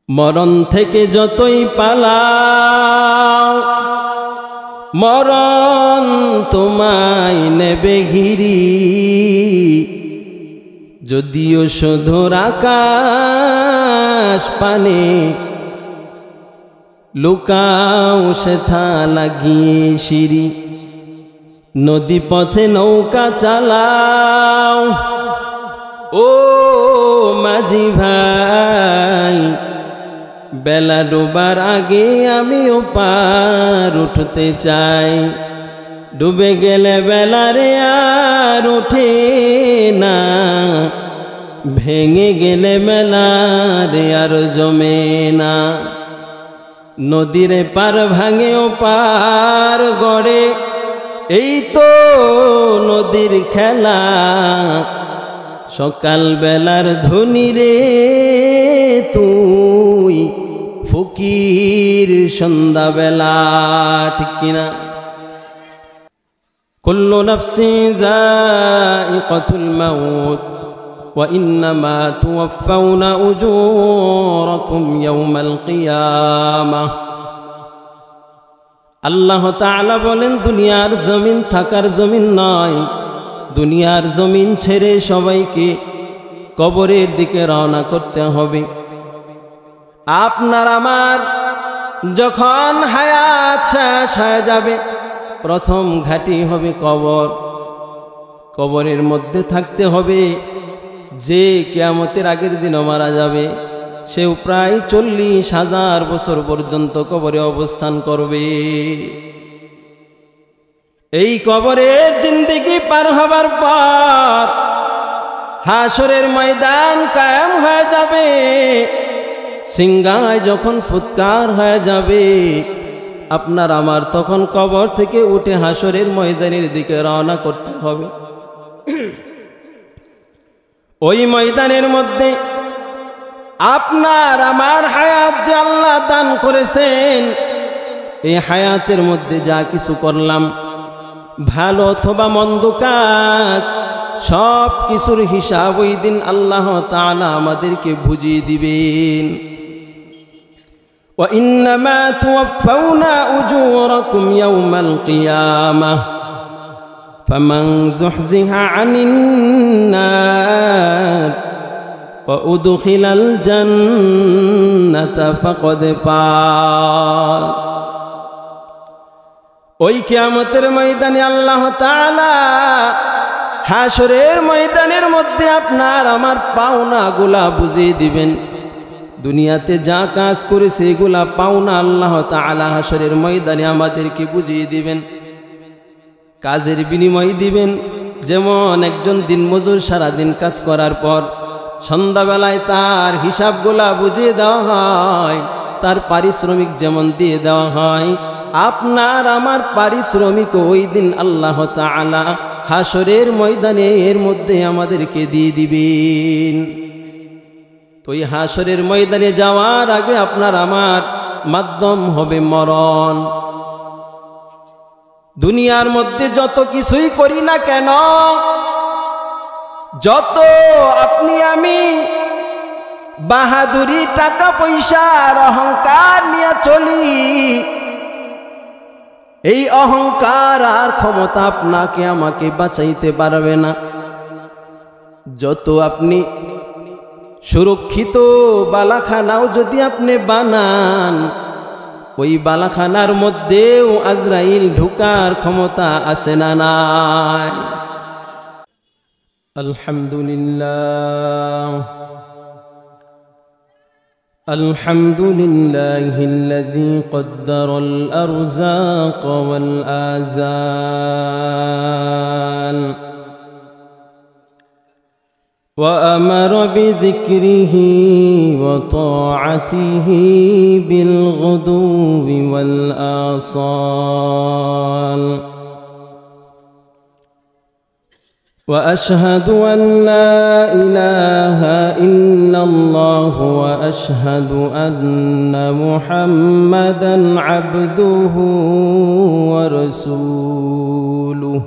মরণ থেকে যতই পালাও মরণ তোমায় নেবে ঘিরি, যদিও শুধুর আকাশ পানে লুকাও সেথা লাগিয়ে সিঁড়ি। নদী পথে নৌকা চালাও ও মাঝি ভাই, বেলা ডোবার আগে আমিও পার উঠতে চাই। ডুবে গেলে বেলারে আর ওঠে না, ভেঙে গেলে মেলারে আর জমে না। নদীরে পার ভাঙে ও পার গড়ে, এই তো নদীর খেলা। সকাল বেলার ধনী রে তুই, ফকির সন্ধ্যা বেলা, ঠিক কিনা? কুল্লু নাফসি যায়িকাতুল মাউত ওয়া ইন্নামা তুওয়াফাউনা উজুরাকুম ইয়াওমাল কিয়ামাহ। আল্লাহ তাআলা বলেন, দুনিয়ার জমিন থাকার জমিন নয়। দুনিয়ার জমিন ছেড়ে সবাইকে কবরের দিকে রওনা করতে হবে। আপনার আমার যখন হায়াত শেষ হয়ে যাবে, প্রথম ঘাঁটি হবে কবর। কবরের মধ্যে থাকতে হবে। যে কিয়ামতের আগের দিনও মারা যাবে, সেও প্রায় 40,000 বছর পর্যন্ত কবরে অবস্থান করবে। এই কবরের জিন্দেগি পার হবার পর হাসরের ময়দান কায়েম হয়ে যাবে। সিংহায় যখন ফুৎকার হয়ে যাবে, আপনার আমার তখন কবর থেকে উঠে হাসরের ময়দানের দিকে রওনা করতে হবে। ওই ময়দানের মধ্যে আপনার আমার হায়াত যে আল্লাহ দান করেছেন, এই হায়াতের মধ্যে যা কিছু করলাম, ভালো অথবা মন্দ কাজ, সব কিছুর হিসাব ওই দিন আল্লাহ তাআলা আমাদেরকে বুঝিয়ে দিবেন। ওয়া ইন্নামা তুওয়াফাউনা উজুরাকুম ইয়াওমাল কিয়ামাহ ফামান যুহজিহা আনিন নার ওয়া উদখিলাল জান্নাতা ফাকাদ ফাজ। ওই কিয়ামতের ময়দানে আল্লাহ তাআলা হাসরের ময়দানের মধ্যে আপনার আমার পাওনাগুলা বুঝিয়ে দিবেন। দুনিয়াতে যা কাজ করেছে এগুলা পাওনা আল্লাহ তাআলা হাসরের ময়দানে আমাদেরকে বুঝিয়ে দিবেন, কাজের বিনিময় দিবেন। যেমন একজন দিনমজুর সারাদিন কাজ করার পর সন্ধ্যাবেলায় তার হিসাবগুলা বুঝিয়ে দেওয়া হয়, তার পারিশ্রমিক যেমন দিয়ে দেওয়া হয়, আপনার আমার পারিশ্রমিক ওই দিন আল্লাহ তাআলা হাসরের ময়দানে এর মধ্যে আমাদেরকে দিয়ে দিবেন। তো এই হাসরের ময়দানে যাওয়ার আগে আপনার আমার মাধ্যম হবে মরণ। দুনিয়ার মধ্যে যত কিছুই করি না কেন, যত আপনি আমি বাহাদুরি টাকা পয়সার অহংকার নিয়ে চলি, এই অহংকার আর ক্ষমতা আপনাকে আমাকে বাঁচাইতে পারবে না। যত আপনি সুরক্ষিত বালাখানাও যদি আপনি বানান, ওই বালাখানার মধ্যেও আজরাইল ঢুকার ক্ষমতা আছে না নাই? আলহামদুলিল্লাহ الحمد لله الذي قدر الأرزاق والآزال وأمر بذكره وطاعته بالغدو والآصال وأشهد أن لا إله إلا الله وأشهد أن محمدًا عبده ورسوله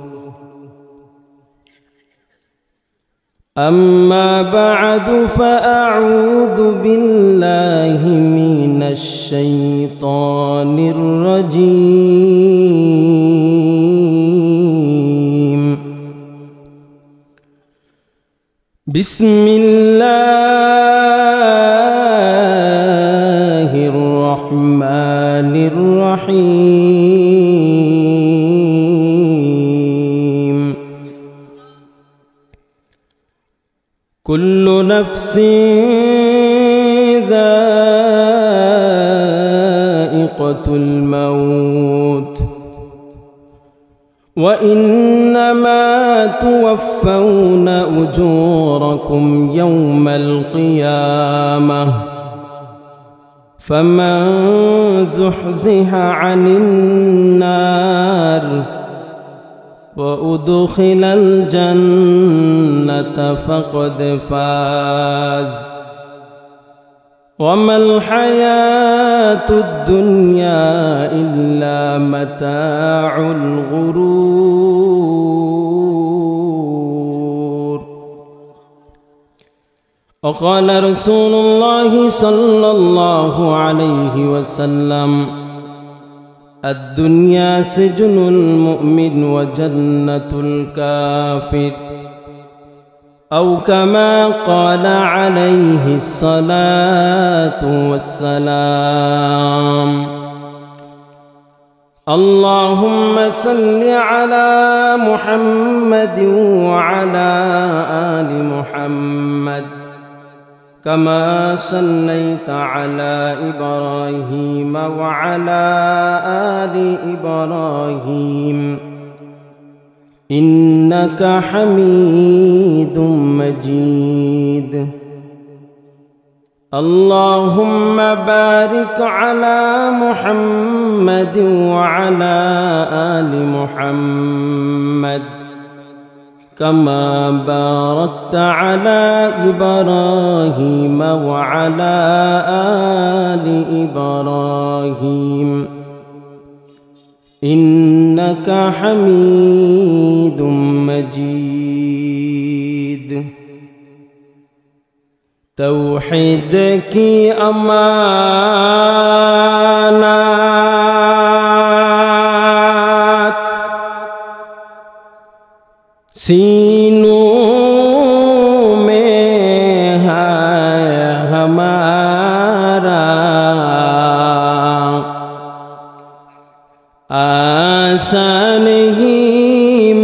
أما بعد فأعوذ بالله من الشيطان الرجيم. بسم الله الرحمن الرحيم. كل نفس ذائقة الموت وإنما توفون أجوركم يوم القيامة فمن زحزح عن النار وأدخل الجنة فقد فاز وما الحياة الدنيا إلا متاع الغرور. وقال رسول الله صلى الله عليه وسلم: الدنيا سجن المؤمن وجنة الكافر، أو كما قال عليه الصلاة والسلام. اللهم صل على محمد وعلى آل محمد كما صليت على إبراهيم وعلى آل إبراهيم إنك حميد مجيد. اللهم بارك على محمد وعلى آل محمد كما باركت على إبراهيم وعلى آل إبراهيم إنك حميد مجيد. توحيدك أمانات सीनों में है हमारा, आसान ही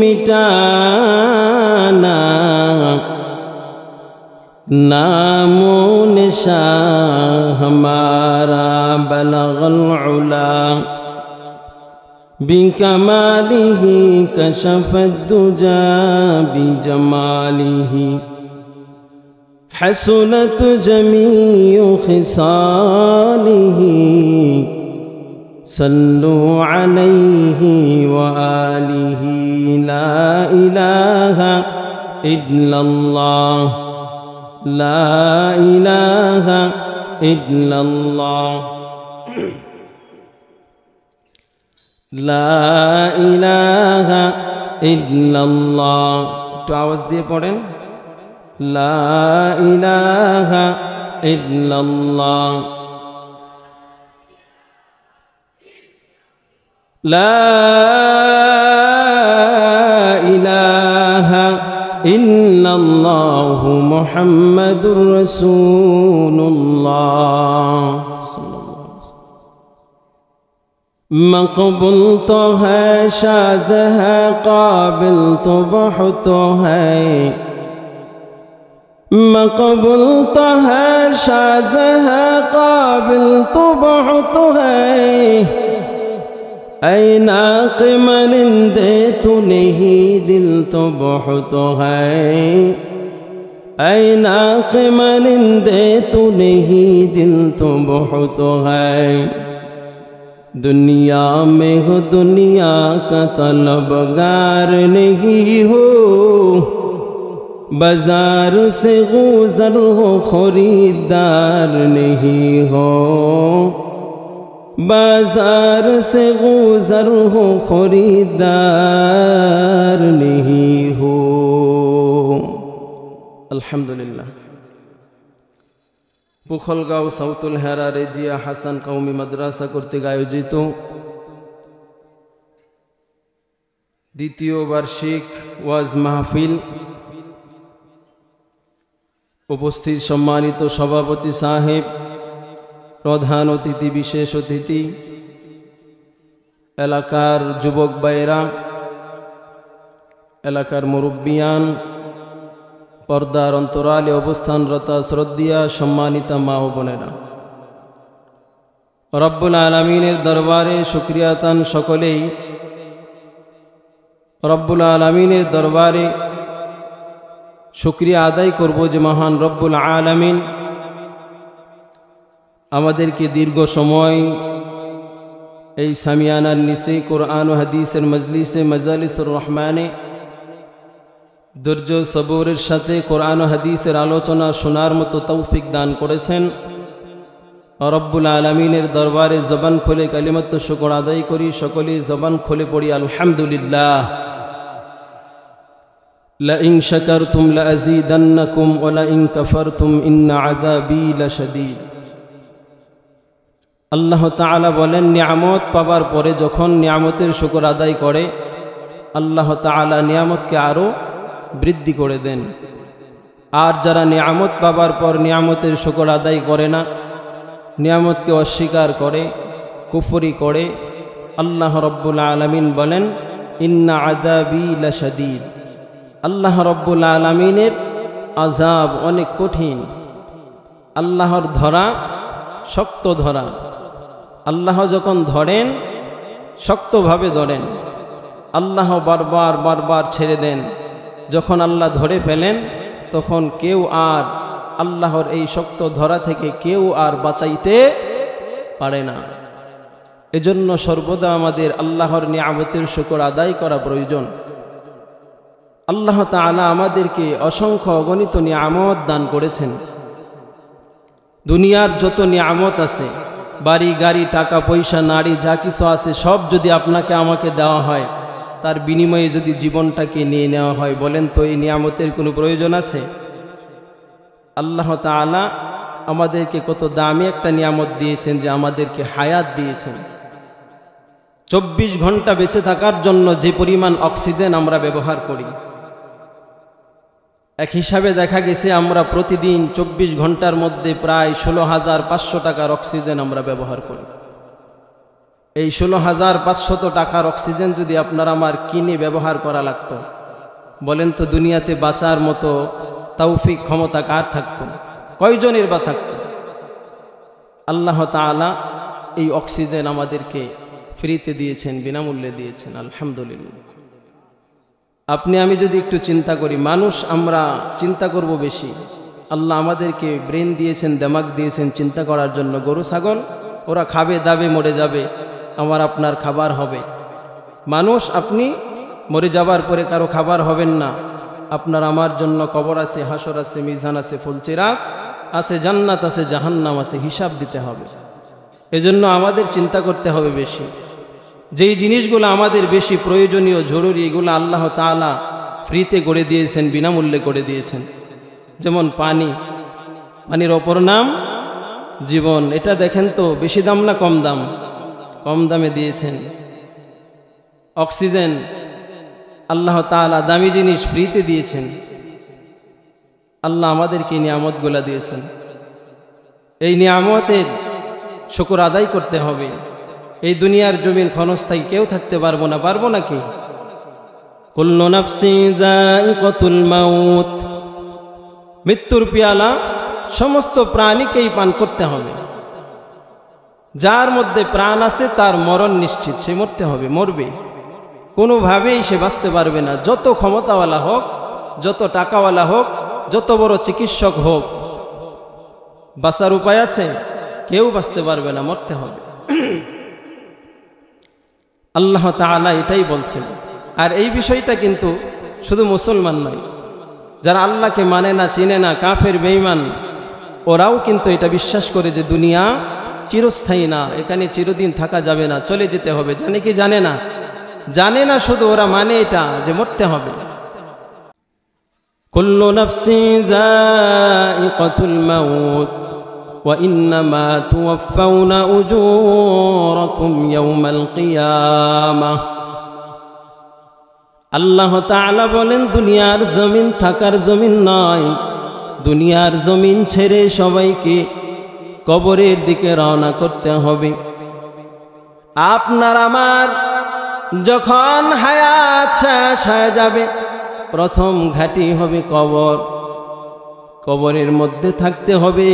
मिटाना नामो निशान हमारा। बलगल उला बिकमालिही कशफद्दुजा बिजमालिही हसनत जमीउ खिसालिही सल्लु अलैहि व आलिही। ला इलाहा इल्लल्लाह, ला इलाहा इल्लल्लाह, লা ইলাহা ইল্লাল্লাহ। একটু আওয়াজ দিয়ে পড়েন, লা ইলাহা ইল্লাল্লাহ, লা ইলাহা ইল্লাল্লাহু মুহাম্মাদুর রাসূলুল্লাহ। मकबूल तो है, शाज़ है, काबिल तो बहुत है। मकबूल तो है, शाज़ है, काबिल तो बहुत है। ऐ नाक़ मनिंदे तू नहीं, दिल तो बहुत है। ऐ नाक़ मनिंदे तू नहीं, दिल तो बहुत है। दुनिया में हो दुनिया का तलबगार नहीं हो, बाजार से गुजर हो खरीदार नहीं हो। बाजार से गुजर हो खरीदार नहीं हो। আলহামদুলিল্লাহ। পুখলগাঁও সাউতুল হেরা রেজিয়া হাসান কওমি মাদ্রাসা কর্তৃক আয়োজিত দ্বিতীয় বার্ষিক ওয়াজ মাহফিল, উপস্থিত সম্মানিত সভাপতি সাহেব, প্রধান অতিথি, বিশেষ অতিথি, এলাকার যুবক ভাইয়েরা, এলাকার মুরব্বিয়ান, পর্দার অন্তরালে অবস্থানরত শ্রদ্ধেয়া সম্মানিতা মা ও বোনেরা, রব্বুল আলামিনের দরবারে শুকরিয়া তান সকলেই। রব্বুল আলামিনের দরবারে শুকরিয়া আদায় করব যে মহান রব্বুল আলামিন আমাদেরকে দীর্ঘ সময় এই সামিয়ানার নিচে কোরআন ও হাদিসের মজলিসে মাজালিসুর রহমানে ধৈর্য সবরের সাথে কোরআন ও হাদিসের আলোচনা শোনার মতো তৌফিক দান করেছেন। রব্বুল আলামিনের দরবারে জবান খুলে কালিমাত শুকর আদায় করি, সকলেই জবান খুলে পড়ি আলহামদুলিল্লাহ। লাইন শাকারতুম লাযীদান্নাকুম ওয়া লাইন কাফারতুম ইন্না আযাবী লাশাদীদ। আল্লাহ তাআলা বলেন, নিয়ামত পাবার পরে যখন নিয়ামতের শুকর আদায় করে আল্লাহ তাআলা নিয়ামতকে আরো বৃদ্ধি করে দেন। আর যারা নিয়ামত পাবার পর নিয়ামতের শুকর আদায় করে না, নিয়ামতকে অস্বীকার করে, কুফরি করে, আল্লাহ রব্বুল আলামিন বলেন ইন্না আযাবী লাশাদীদ। আল্লাহ রব্বুল আলামিনের আযাব অনেক কঠিন। আল্লাহর ধরা শক্ত ধরা। আল্লাহ যখন ধরেন শক্তভাবে ধরেন, আল্লাহ বারবার বারবার ছেড়ে দেন। যখন আল্লাহ ধরে ফেলেন তখন কেউ আর আল্লাহর এই শক্ত ধরা থেকে কেউ আর বাঁচাইতে পারে না। এজন্য সর্বদা আমাদের আল্লাহর নিয়ামতের শুকর আদায় করা প্রয়োজন। আল্লাহ তাআলা আমাদেরকে অসংখ্য অগণিত নিয়ামত দান করেছেন। দুনিয়ার যত নিয়ামত আছে, বাড়ি গাড়ি, টাকা পয়সা, নারী, যা কিছু আছে সব যদি আপনাকে আমাকে দেওয়া হয়, তার বিনিময়ে যদি জীবনটাকে নিয়ে নেওয়া হয়, বলেন তো এই নিয়ামতের কোনো প্রয়োজন আছে? আল্লাহ তাআলা আমাদেরকে কত দামি একটা নিয়ামত দিয়েছেন যে আমাদেরকে হায়াত দিয়েছেন। 24 ঘন্টা বেঁচে থাকার জন্য যে পরিমাণ অক্সিজেন আমরা ব্যবহার করি, এক হিসাবে দেখা গেছে আমরা প্রতিদিন 24 ঘন্টার মধ্যে প্রায় 16,500 টাকার অক্সিজেন আমরা ব্যবহার করি। এই 16,500 টাকার অক্সিজেন যদি আপনার আমার কিনে ব্যবহার করা লাগতো, বলেন তো দুনিয়াতে বাঁচার মতো তৌফিক ক্ষমতা কার থাকতো? কয়জনের বা থাকতো? আল্লাহ তাআলা এই অক্সিজেন আমাদেরকে ফ্রিতে দিয়েছেন, বিনামূল্যে দিয়েছেন, আলহামদুলিল্লাহ। আপনি আমি যদি একটু চিন্তা করি, মানুষ আমরা চিন্তা করব বেশি। আল্লাহ আমাদেরকে ব্রেন দিয়েছেন, দিমাগ দিয়েছেন চিন্তা করার জন্য। গরু ছাগল ওরা খাবে দাবে মরে যাবে, আমার আপনার খাবার হবে। মানুষ আপনি মরে যাবার পরে কারো খাবার হবেন না। আপনার আমার জন্য কবর আছে, হাসর আছে, মিজান আছে, ফুলচিরাত আছে, জান্নাত আছে, জাহান্নাম আছে, হিসাব দিতে হবে। এজন্য আমাদের চিন্তা করতে হবে বেশি। যেই জিনিসগুলো আমাদের বেশি প্রয়োজনীয়, জরুরি, এগুলো আল্লাহ তাআলা ফ্রিতে করে দিয়েছেন, বিনামূল্যে করে দিয়েছেন। যেমন পানি, পানির অপর নাম জীবন। এটা দেখেন তো বেশি দাম না কম দাম? কম দামে দিয়েছেন। অক্সিজেন আল্লাহ তাআলা দামি জিনিস ফ্রিতে দিয়েছেন। আল্লাহ আমাদেরকে নিয়ামতগুলো দিয়েছেন। এই নিয়ামতের শুকর আদায় করতে হবে। এই দুনিয়ার জমিন ক্ষণস্থায়ী, কেউ থাকতে পারবো না। পারবো নাকি? কুল্লু নাফসিন যায়িকাতুল মাউত। মৃত্যুর পেয়ালা সমস্ত প্রাণীকেই পান করতে হবে। যার মধ্যে প্রাণ আছে তার মরণ নিশ্চিত, সে মরতে হবে, মরবে। কোনোভাবেই সে বাঁচতে পারবে না। যত ক্ষমতাওয়ালা হোক, যত টাকাওয়ালা হোক, যত বড় চিকিৎসক হোক, বাঁচার উপায় আছে? কেউ বাঁচতে পারবে না, মরতে হবে। আল্লাহ তাআলা এটাই বলছেন। আর এই বিষয়টা কিন্তু শুধু মুসলমান নয়, যারা আল্লাহকে মানে না, চিনে না, কাফের বেঈমান, ওরাও কিন্তু এটা বিশ্বাস করে যে দুনিয়া চিরস্থায়ী না, এখানে চিরদিন থাকা যাবে না, চলে যেতে হবে। জানে কি জানে না? জানে না, শুধু ওরা মানে এটা যে মরতে হবে। কুল্লু নাফসিন যায়িকাতুল মাউত ওয়া ইন্নামা তুওয়াফাউনা উজুরাকুম ইয়াওমাল কিয়ামাহ। আল্লাহ তাআলা বলেন, দুনিয়ার জমিন থাকার জমিন নয়, দুনিয়ার জমিন ছেড়ে সবাইকে কবরের দিকে রওনা করতে হবে। আপনার আমার যখন হায়াত শেষ হয়ে যাবে, প্রথম ঘাঁটি হবে কবর। কবরের মধ্যে থাকতে হবে।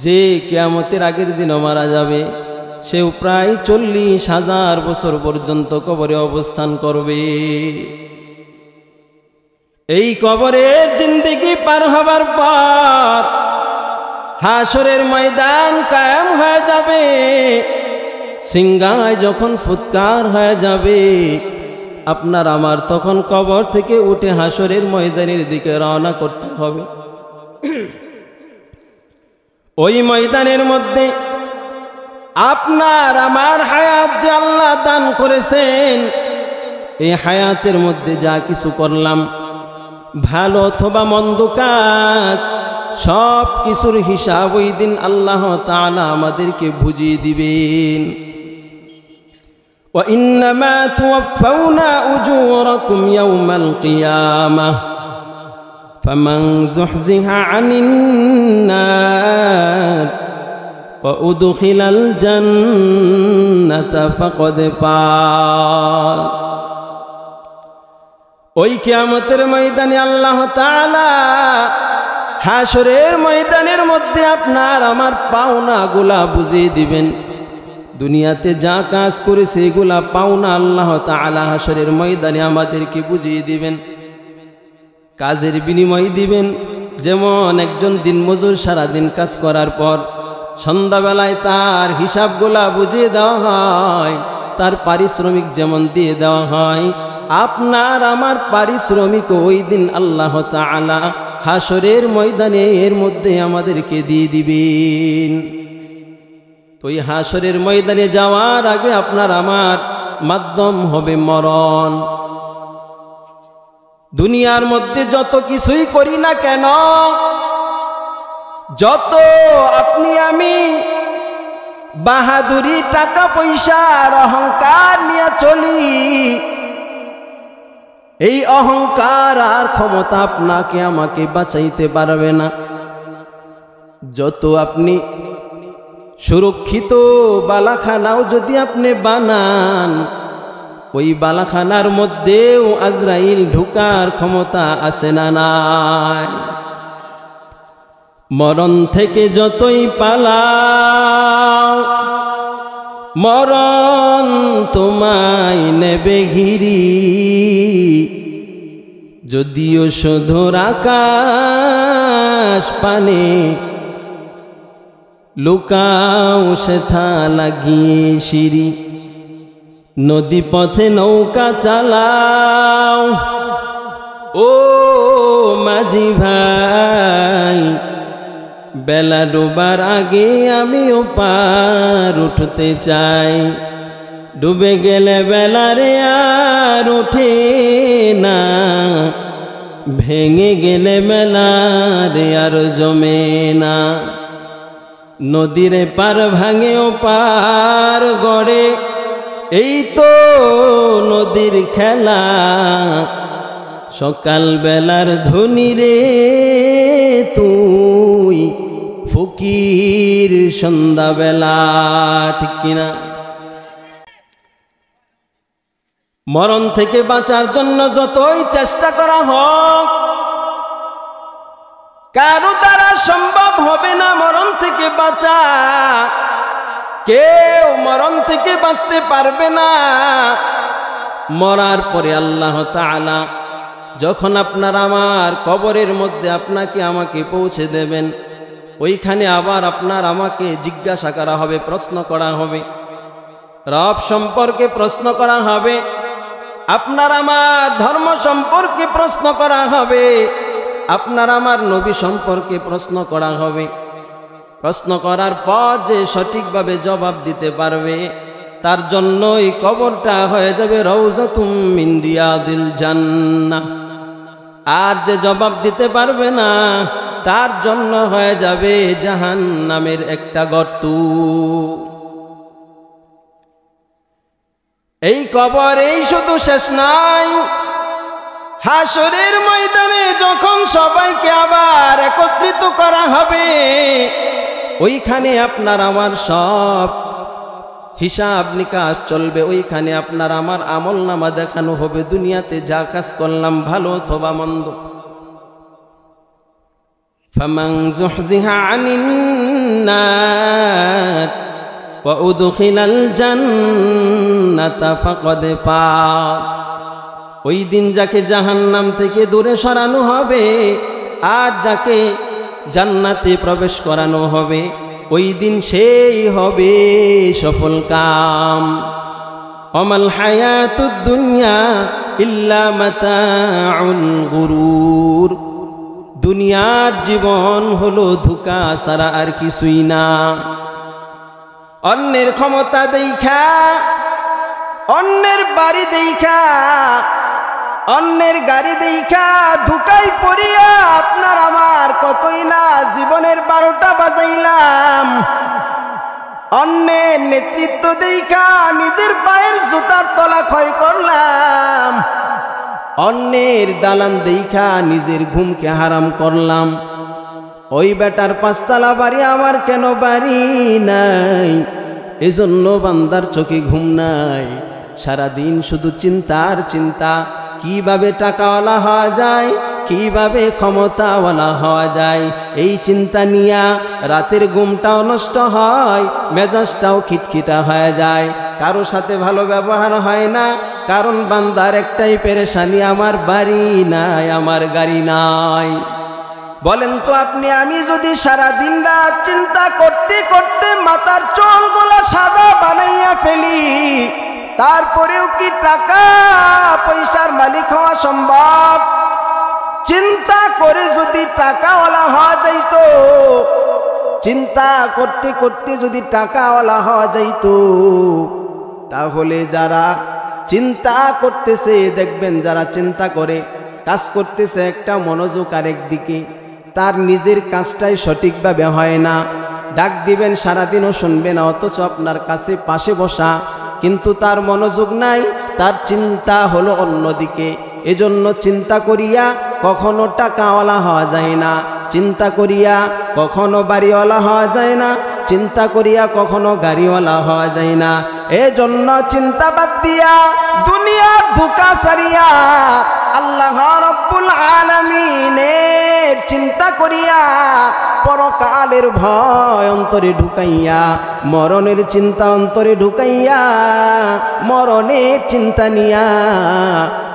যে কিয়ামতের আগের দিনও মারা যাবে, সেও প্রায় 40,000 বছর পর্যন্ত কবরে অবস্থান করবে। এই কবরের জিন্দেগি পার হবার পর হাসরের ময়দান কায়েম হয়ে যাবে। সিংহায় যখন ফুৎকার হয়ে যাবে, আপনার আমার তখন কবর থেকে উঠে হাসরের ময়দানের দিকে রওনা করতে হবে। ওই ময়দানের মধ্যে আপনার আমার হায়াত যে আল্লাহ দান করেছেন, এই হায়াতের মধ্যে যা কিছু করলাম, ভালো অথবা মন্দ কাজ, সব কিছুর হিসাব ওই দিন আল্লাহ তাআলা আমাদেরকে বুঝিয়ে দিবেন। ওয়া ইন্নামা তুওয়াফাউনা উজুরাকুম ইয়াওমাল কিয়ামাহ ফামান যুহজিহা আনিন নার ওয়া উদখিলাল জান্নাতা ফাকাদ ফাজ। ওই কিয়ামতের ময়দানে আল্লাহ তাআলা হাসরের ময়দানের মধ্যে আপনার আমার পাওনাগুলা বুঝিয়ে দিবেন। দুনিয়াতে যা কাজ করেছে এগুলা পাওনা আল্লাহ তাআলা হাসরের ময়দানে আমাদেরকে বুঝিয়ে দিবেন, কাজের বিনিময় দিবেন। যেমন একজন দিনমজুর সারাদিন কাজ করার পর সন্ধ্যাবেলায় তার হিসাবগুলা বুঝিয়ে দেওয়া হয়, তার পারিশ্রমিক যেমন দিয়ে দেওয়া হয়, আপনার আমার পারিশ্রমিক ওই দিন আল্লাহ তাআলা হাসরের ময়দানে এর মধ্যে আমাদেরকে দিয়ে দিবেন। তো এই হাসরের ময়দানে যাওয়ার আগে আপনার আমার মাধ্যম হবে মরণ। দুনিয়ার মধ্যে যত কিছুই করি না কেন, যত আপনি আমি বাহাদুরি, টাকা পয়সার অহংকার নিয়ে চলি, এই অহংকার আর ক্ষমতা আপনাকে আমাকে বাঁচাইতে পারবে না। যত আপনি সুরক্ষিত বালাখানাও যদি আপনি বানান, ওই বালাখানার মধ্যেও আজরাইল ঢুকার ক্ষমতা আছে না নাই? মরণ থেকে যতই পালাও, মরণ তোমায় নেবে ঘিরি। যদিও শুধুর আকাশ পানে, লুকাও সেথা লাগিয়ে সিঁড়ি। নদী পথে নৌকা চালাও, ও মাঝি ভাই, বেলা ডোবার আগে আমিও পার উঠতে চাই। ডুবে গেলে বেলারে আর ওঠে না, ভেঙে গেলে বেলারে আর জমে না। নদীর পার ভাঙে ও পার গড়ে, এই তো নদীর খেলা। সকাল বেলার ধনী রে তুই, ফকির সন্ধ্যাবেলা, ঠিক কিনা? মরণ থেকে বাঁচার জন্য যতই চেষ্টা করা হোক, কারো দ্বারা সম্ভব হবে না মরণ থেকে বাঁচা। কেউ মরণ থেকে বাঁচতে পারবে না। মরার পরে আল্লাহ তাআলা যখন আপনার আমার কবরের মধ্যে আপনাকে আমাকে পৌঁছে দেবেন, ওইখানে আবার আপনার আমাকে জিজ্ঞাসা করা হবে, প্রশ্ন করা হবে। রব সম্পর্কে প্রশ্ন করা হবে, আপনার আমার ধর্ম সম্পর্কে প্রশ্ন করা হবে, আপনার আমার নবী সম্পর্কে প্রশ্ন করা হবে। প্রশ্ন করার পর যে সঠিকভাবে জবাব দিতে পারবে, তার জন্য এই কবরটা হয়ে যাবে রওজাতুম মিন রিয়াদিল জান্নাহ। আর যে জবাব দিতে পারবে না তার জন্য হয়ে যাবে জাহান্নামের একটা গর্ত। এই কবরেই শুধু শেষ নাই, হাসরের ময়দানে যখন সবাইকে আবার একত্রিত করা হবে, ওইখানে আপনার আমার সব হিসাব নিকাশ চলবে। ওইখানে আপনার আমার আমল নামা দেখানো হবে, দুনিয়াতে যা কাজ করলাম ভালো অথবা মন্দ। ফামান যুহজিহা আনিন নার ওয়া উদখিলাল জান্নাতা ফাকাদ ফাজ। ওই দিন যাকে জাহান্নাম থেকে দূরে সরানো হবে আর যাকে জান্নাতে প্রবেশ করানো হবে, ওই দিন সেই হবে সফল কাম। ওমাল হায়াতুদ দুনিয়া ইল্লা মাতাউল গুরুর। দুনিয়ার জীবন হলো ধোঁকা ছাড়া আর কিছুই না। অন্যের ক্ষমতা দেখা, অন্যের বাড়ি দেখা, অন্যের গাড়ি দেখা ধোঁকায় পড়িয়া আপনার আমার কতই না জীবনের 12টা বাজাইলাম। অন্যের নেতৃত্ব দেখা নিজের পায়ের জুতার তলা ক্ষয় করলাম। অন্যের দালান দেখা নিজের ঘুমকে হারাম করলাম। ওই বেটার 5তলা বাড়ি আমার কেন বাড়ি নাই? এজন্য বান্দার চোখে ঘুম নাই, সারাদিন শুধু চিন্তার চিন্তা। কিভাবে টাকাওয়ালা হওয়া যায়, কিভাবে ক্ষমতাওয়ালা হওয়া যায়, এই চিন্তা নিয়া রাতের ঘুমটাও নষ্ট হয়, মেজাজটাও খিটখিটা হয়ে যায়। কারো সাথে ভালো ব্যবহার হয় না, কারণ বান্দার একটাই পেরেশানি, আমার বাড়ি নাই, আমার গাড়ি নাই। বলেন তো আপনি আমি যদি সারা দিন রাত চিন্তা করতে করতে মাথার চুলগুলো সাদা বানাইয়া ফেলি, তারপরেও কি টাকা পয়সার মালিক হওয়া সম্ভব? চিন্তা করে যদি টাকাওয়ালা হওয়া যাইত, চিন্তা করতে করতে যদি টাকাওয়ালা হওয়া যাইত, তাহলে যারা চিন্তা করতেছে দেখবেন, যারা চিন্তা করে কাজ করতেছে একটা মনোযোগ আরেক দিকে, তার নিজের কাজটাই সঠিকভাবে হয় না। ডাক দিবেন সারাদিনও শুনবে না, অথচ আপনার কাছে পাশে বসা, কিন্তু তার মনোযোগ নাই, তার চিন্তা হলো অন্যদিকে। এজন্য চিন্তা করিয়া কখনো টাকাওয়ালা হওয়া যায় না, চিন্তা করিয়া কখনো বাড়িওয়ালা হওয়া যায় না, চিন্তা করিয়া কখনো গাড়িওয়ালা হওয়া যায় না। এজন্য চিন্তা বাদ দিয়া দুনিয়ার ধোঁকা সারিয়া আল্লাহ রাব্বুল আলামিনের চিন্তা করিয়া, পরকালের ভয় অন্তরে ঢুকাইয়া, মরণের চিন্তা অন্তরে ঢুকাইয়া, মরণের চিন্তা নিয়া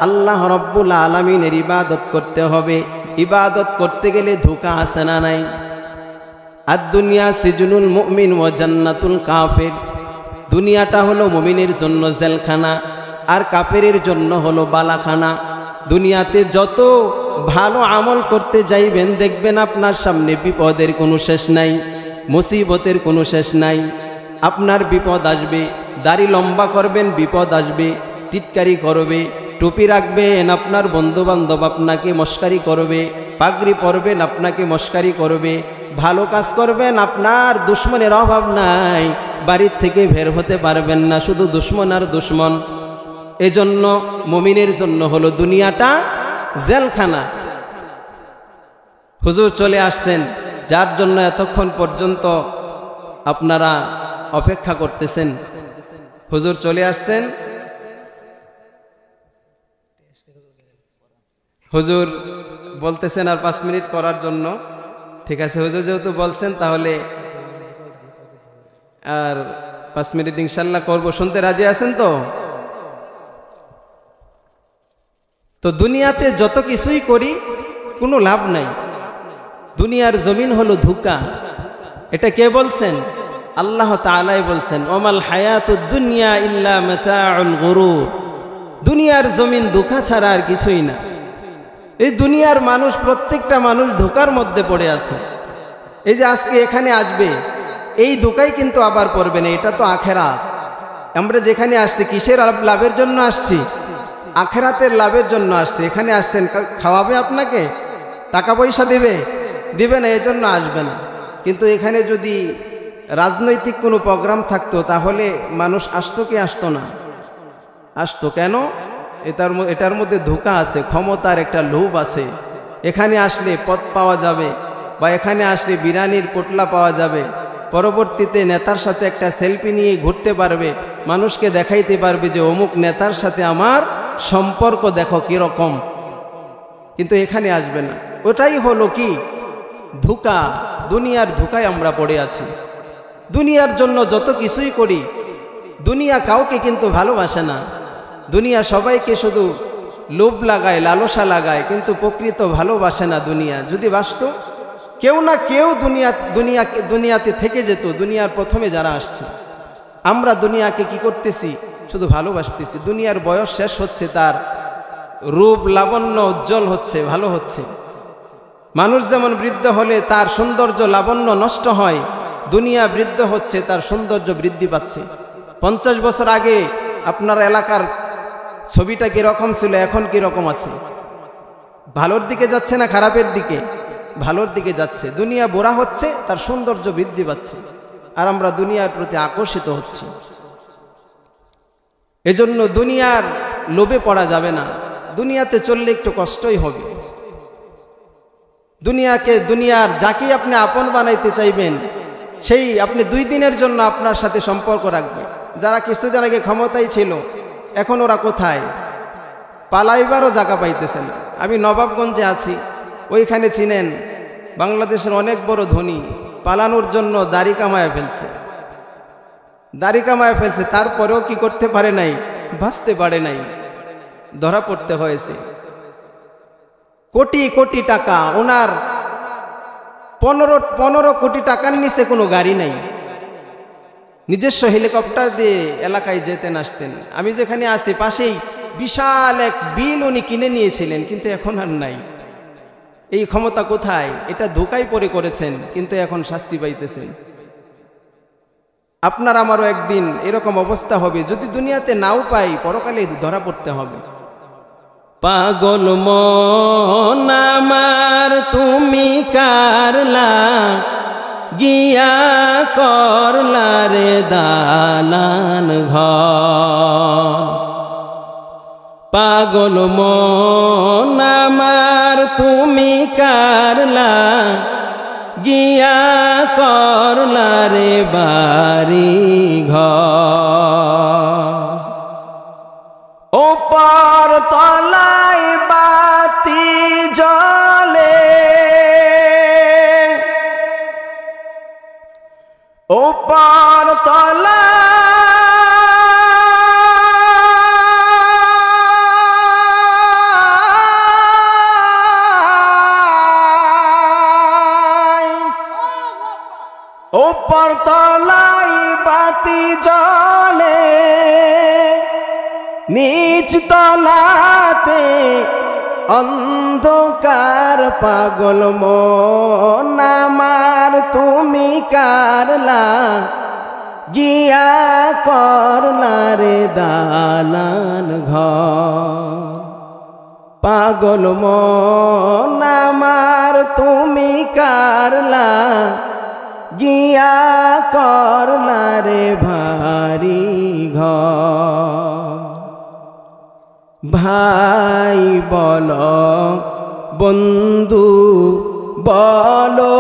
আল্লাহ রাব্বুল আলামিনের ইবাদত করতে হবে। ইবাদত করতে গেলে ধোঁকা আছে না নাই? আর দুনিয়া সিজনুল মুমিন ওয়া জান্নাতুল কাফির। দুনিয়াটা হলো মুমিনের জন্য জেলখানা, আর কাফেরের জন্য হলো বালাখানা। দুনিয়াতে যত ভালো আমল করতে যাইবেন দেখবেন আপনার সামনে বিপদের কোনো শেষ নাই, মুসিবতের কোনো শেষ নাই। আপনার বিপদ আসবে, দাড়ি লম্বা করবেন বিপদ আসবে, টিটকারি করবে, টুপি রাখবেন আপনার বন্ধু বান্ধব আপনাকে মস্কারি করবে, পাগড়ি পরবেন আপনাকে মস্কারি করবে, ভালো কাজ করবেন আপনার দুশ্মনের অভাব নাই, বাড়ির থেকে বের হতে পারবেন না, শুধু দুশ্মন আর দুশ্মন। এজন্য মুমিনের জন্য হলো দুনিয়াটা জেলখানা। হুজুর চলে আসছেন, যার জন্য এতক্ষণ পর্যন্ত আপনারা অপেক্ষা করতেছেন। হুজুর চলে আসছেন, হুজুর বলতেছেন আর 5 মিনিট করার জন্য। ঠিক আছে হুজুর যেহেতু বলছেন, তাহলে আর 5 মিনিট ইনশাল্লাহ করবো। শুনতে রাজি আছেন তো? তো দুনিয়াতে যত কিছুই করি কোনো লাভ নাই। দুনিয়ার জমিন হলো ধোঁকা। এটা কে বলছেন? আল্লাহ তাআলাই বলছেন, ওমাল হায়াতুদ দুনিয়া ইল্লা মাতাউল গুরুর। দুনিয়ার জমিন ধোঁকা ছাড়া আর কিছুই না। এই দুনিয়ার মানুষ, প্রত্যেকটা মানুষ ধোঁকার মধ্যে পড়ে আছে। এই যে আজকে এখানে আসবে, এই ধোঁকাই কিন্তু আবার পড়বে না। এটা তো আখেরাত। আমরা যেখানে আসছি কিসের লাভের জন্য আসছি? আখেরাতের লাভের জন্য আসছে, এখানে আসছেন খাওয়াবে আপনাকে, টাকা পয়সা দিবে না, এজন্য আসবে না। কিন্তু এখানে যদি রাজনৈতিক কোনো প্রোগ্রাম থাকতো তাহলে মানুষ আসতো কি আসতো না? আসতো। কেন? এটার মধ্যে ধোঁকা আছে, ক্ষমতার একটা লোভ আছে। এখানে আসলে পদ পাওয়া যাবে, বা এখানে আসলে বিরিয়ানির পোটলা পাওয়া যাবে, পরবর্তীতে নেতার সাথে একটা সেলফি নিয়ে ঘুরতে পারবে, মানুষকে দেখাইতে পারবে যে অমুক নেতার সাথে আমার সম্পর্ক দেখো কীরকম। কিন্তু এখানে আসবে না। ওটাই হলো কি? ধোঁকা। দুনিয়ার ধোঁকায় আমরা পড়ে আছি। দুনিয়ার জন্য যত কিছুই করি, দুনিয়া কাউকে কিন্তু ভালোবাসে না। দুনিয়া সবাইকে শুধু লোভ লাগায়, লালসা লাগায়, কিন্তু প্রকৃত ভালোবাসে না দুনিয়া। যদি বাসত, কেউ না কেউ দুনিয়াতে থেকে যেত। দুনিয়ার প্রথমে যারা আসছে, আমরা দুনিয়াকে কি করতেছি? শুধু ভালোবাসতেছি। দুনিয়ার বয়স শেষ হচ্ছে, তার রূপ লাবণ্য উজ্জ্বল হচ্ছে, ভালো হচ্ছে। মানুষ যেমন বৃদ্ধ হলে তার সৌন্দর্য লাবণ্য নষ্ট হয়, দুনিয়া বৃদ্ধ হচ্ছে, তার সৌন্দর্য বৃদ্ধি পাচ্ছে। 50 বছর আগে আপনার এলাকার ছবিটা কীরকম ছিল, এখন কীরকম আছে? ভালোর দিকে যাচ্ছে না খারাপের দিকে? ভালোর দিকে যাচ্ছে। দুনিয়া বোরা হচ্ছে, তার সৌন্দর্য বৃদ্ধি পাচ্ছে, আর আমরা দুনিয়ার প্রতি আকর্ষিত হচ্ছি। এজন্য দুনিয়ার লোভে পড়া যাবে না। দুনিয়াতে চললে একটু কষ্টই হবে। দুনিয়ার যাকে আপনি আপন বানাইতে চাইবেন, সেই আপনি 2 দিনের জন্য আপনার সাথে সম্পর্ক রাখবে। যারা কিছুদিন আগে ক্ষমতায় ছিল, এখন ওরা কোথায়? পালাইবারও জায়গা পাইতেছে না। আমি নবাবগঞ্জে আছি, ওইখানে চিনেন বাংলাদেশের অনেক বড় ধনী, পালানোর জন্য দাড়ি কামায় ফেলছে, তারপরেও কি করতে পারে নাই? বাঁচতে পারে নাই, ধরা পড়তে হয়েছে। কোটি কোটি টাকা ওনার, 15 কোটি টাকার নিচে কোনো গাড়ি নাই। নিজস্ব হেলিকপ্টার দিয়ে এলাকায় যেতেন আসতেন। আমি যেখানে আছি পাশেই বিশাল এক বিল উনি কিনে নিয়েছিলেন, কিন্তু এখন আর নাই। এই ক্ষমতা কোথায়? এটা ধোঁকায় পড়ে করেছেন, কিন্তু এখন শাস্তি পাইতেছেন। আপনার আমারও একদিন এরকম অবস্থা হবে। যদি দুনিয়াতে নাও পাই, পরকালে ধরা পড়তে হবে। পাগল মন আমার তুমি কারলা, গিয়া করলা রে দালান ঘর। পাগল মন আমার তুমি কারলা, গিয়া করলা রে বাড়ি ঘর। ওপর তলায় বাতি জ্বলে, ওপর তলায় ওপর তলায় বাতি জ্বলে, নিচ তলাতে অন্ধকার। পাগল মন আমার তুমি কারলা, গিয়া করলা রে দালান ঘর। পাগল মন আমার তুমি কারলা, গিয়া করলা রে ভারী ঘর। ভাই বলো বন্ধু বলো,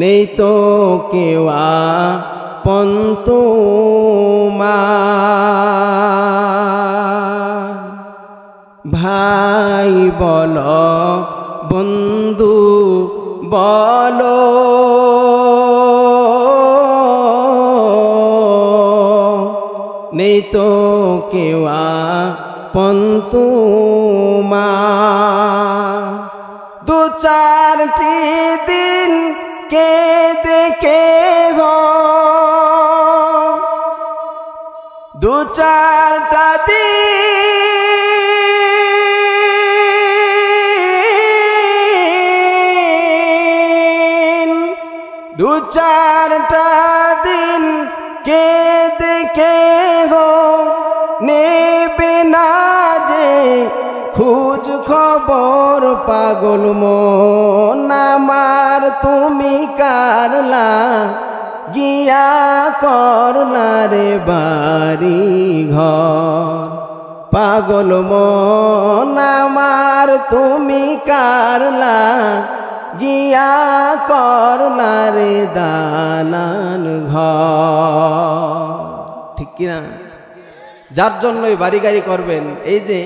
নেই তো কেউ আপন তোমার। ভাই বলো বন্ধু বলো, নেই তো কেউ আপন তোমার। 2-4টি দিন কেঁদে কেহ, 2-4টা দিন দু চারটা দিন কেঁদে গো নেবে না যে খোঁজ খবর পাগল মন আমার তুমি কারলা গিয়া করলা রে বাড়ি ঘর পাগল মন আমার তুমি কারলা গিয়া করলা রে দালান ঘর। ঠিক কিনা? যার জন্যই বাড়ি গাড়ি করবেন, এই যে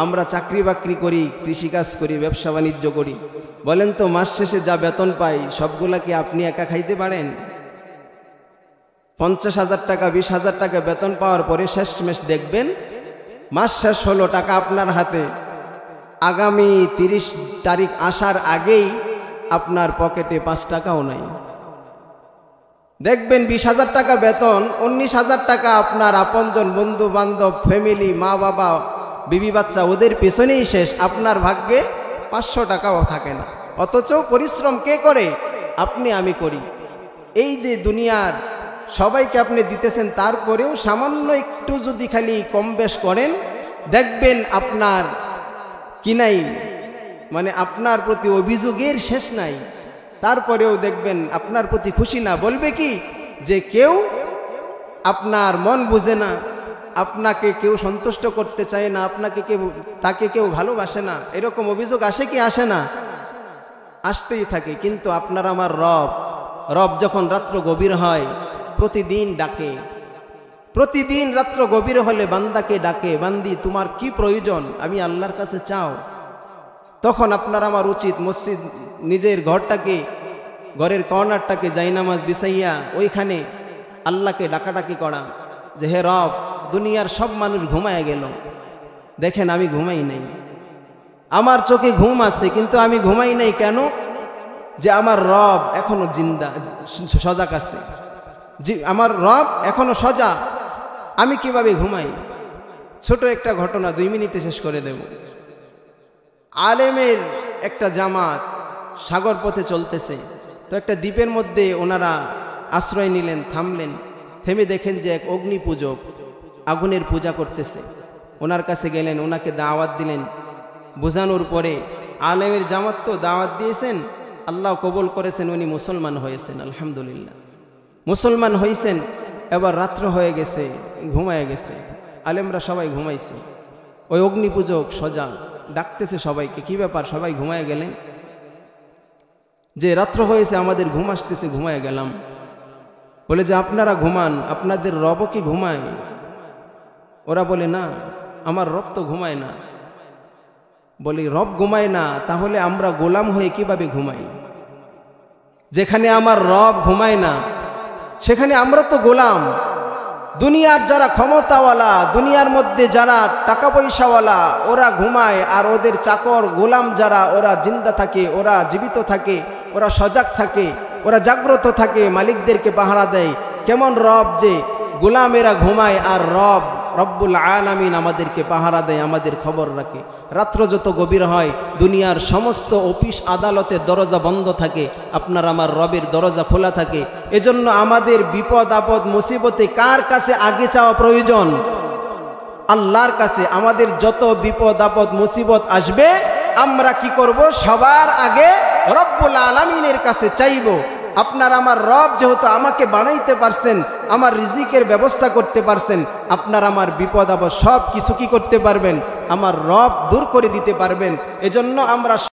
আমরা চাকরি বাকরি করি, কৃষিকাজ করি, ব্যবসা বাণিজ্য করি, বলেন তো মাস শেষে যা বেতন পাই সবগুলা কি আপনি একা খাইতে পারেন? 50,000 টাকা 20,000 টাকা বেতন পাওয়ার পরে শেষমেশ দেখবেন মাস শেষ হলো, টাকা আপনার হাতে, আগামী 30 তারিখ আসার আগেই আপনার পকেটে 5 টাকাও নাই। দেখবেন 20,000 টাকা বেতন, 19,000 টাকা আপনার আপনজন, বন্ধু বান্ধব, ফ্যামিলি, মা বাবা, বিবি বাচ্চা, ওদের পেছনেই শেষ। আপনার ভাগ্যে 500 টাকাও থাকে না। অথচ পরিশ্রম কে করে? আপনি আমি করি। এই যে দুনিয়ার সবাইকে আপনি দিতেছেন, তারপরেও সামান্য একটু যদি খালি কম বেশ করেন, দেখবেন আপনার কি নাই, মানে আপনার প্রতি অভিযোগের শেষ নাই। তারপরেও দেখবেন আপনার প্রতি খুশি না, বলবে কি যে কেউ আপনার মন বুঝে না, আপনাকে কেউ সন্তুষ্ট করতে চায় না, তাকে কেউ ভালোবাসে না, এরকম অভিযোগ আসে কি আসে না? আসতেই থাকে। কিন্তু আপনার আমার রব যখন রাত্র গভীর হয় প্রতিদিন ডাকে, প্রতিদিন রাত্র গভীর হলে বান্দাকে ডাকে, বান্দি তোমার কি প্রয়োজন, আমি আল্লাহর কাছে চাও। তখন আপনার আমার উচিত মসজিদ, নিজের ঘরটাকে, ঘরের কর্নারটাকে জায়নামাজ বিছাইয়া ওইখানে আল্লাহকে ডাকাডাকি করা, যে হে রব, দুনিয়ার সব মানুষ ঘুমায় গেল, দেখেন আমি ঘুমাই নাই, আমার চোখে ঘুম আছে কিন্তু আমি ঘুমাই নাই। কেন? যে আমার রব এখনো জিন্দা, সজাগ আছে, আমার রব এখনো সজাগ, আমি কিভাবে ঘুমাই? ছোট একটা ঘটনা 2 মিনিটে শেষ করে দেব। আলেমের একটা জামাত সাগর পথে চলতেছে, তো একটা দ্বীপের মধ্যে ওনারা আশ্রয় নিলেন, থামলেন। থেমে দেখেন যে এক অগ্নি পূজক আগুনের পূজা করতেছে। ওনার কাছে গেলেন, ওনাকে দাওয়াত দিলেন। বোঝানোর পরে আলেমের জামাত তো দাওয়াত দিয়েছেন, আল্লাহ কবুল করেছেন, উনি মুসলমান হয়েছেন, আলহামদুলিল্লাহ মুসলমান হয়েছেন। এবার রাত্র হয়ে গেছে, ঘুমায় গেছে, আলেমরা সবাই ঘুমাইছে। ওই অগ্নি পূজক সজাগ, ডাকতেছে সবাইকে, কি ব্যাপার সবাই ঘুমায় গেলেন? যে রাত্র হয়েছে, আমাদের ঘুম আসতেছে, ঘুমায় গেলাম। বলে যে আপনারা ঘুমান, আপনাদের রব কি ঘুমায়? ওরা বলে না, আমার রব তো ঘুমায় না। বলি রব ঘুমায় না, তাহলে আমরা গোলাম হয়ে কিভাবে ঘুমাই? যেখানে আমার রব ঘুমায় না সেখানে আমরা তো গোলাম। দুনিয়ার যারা ক্ষমতাওয়ালা, দুনিয়ার মধ্যে যারা টাকা পয়সাওয়ালা, ওরা ঘুমায়, আর ওদের চাকর গোলাম যারা, ওরা জিন্দা থাকে, ওরা জীবিত থাকে, ওরা সজাগ থাকে, ওরা জাগ্রত থাকে, মালিকদেরকে পাহারা দেয়। কেমন রব যে গোলামেরা ঘুমায় আর রব্বুল আলামিন আমাদেরকে পাহারা দেয়, আমাদের খবর রাখে। রাত্র যত গভীর হয় দুনিয়ার সমস্ত অফিস আদালতের দরজা বন্ধ থাকে, আপনার আমার রবের দরজা খোলা থাকে। এজন্য আমাদের বিপদ আপদ মুসিবতে কার কাছে আগে চাওয়া প্রয়োজন? আল্লাহর কাছে। আমাদের যত বিপদ আপদ মুসিবত আসবে আমরা কি করব? সবার আগে রব্বুল আলামিনের কাছে চাইব। আপনার আমার রব যেহেতু আমাকে বানাইতে পারছেন, আমার রিজিকের ব্যবস্থা করতে পারছেন, আপনার আমার বিপদ আপদ সব কিছু কি করতে পারবেন? আমার রব দূর করে দিতে পারবেন। এজন্য আমরা